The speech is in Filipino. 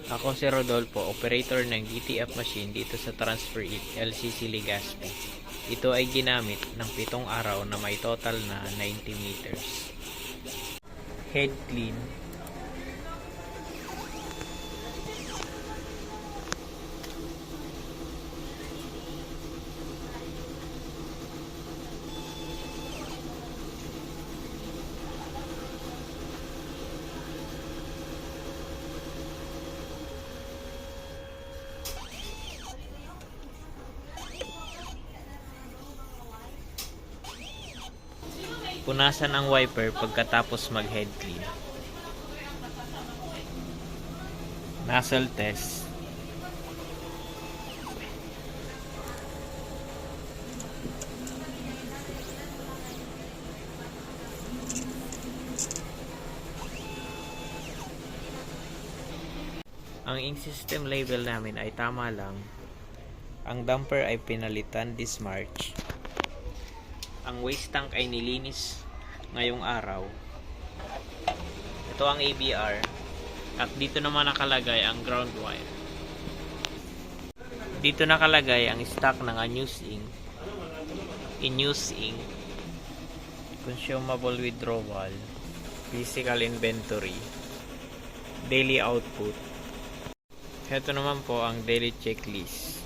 Ako si Rodolfo, operator ng DTF machine dito sa Transfer It LCC Legazpi. Ito ay ginamit ng 7 araw na may total na 90 meters. Head clean. Punasan ang wiper pagkatapos mag-head clean. Nozzle test. Ang ink system label namin ay tama lang. Ang damper ay pinalitan this March. Ang waste tank ay nilinis ngayong araw. Ito ang ABR. At dito naman nakalagay ang ground wire. Dito nakalagay ang stock ng unused ink. In-use ink. Consumable withdrawal. Physical inventory. Daily output. Ito naman po ang daily checklist.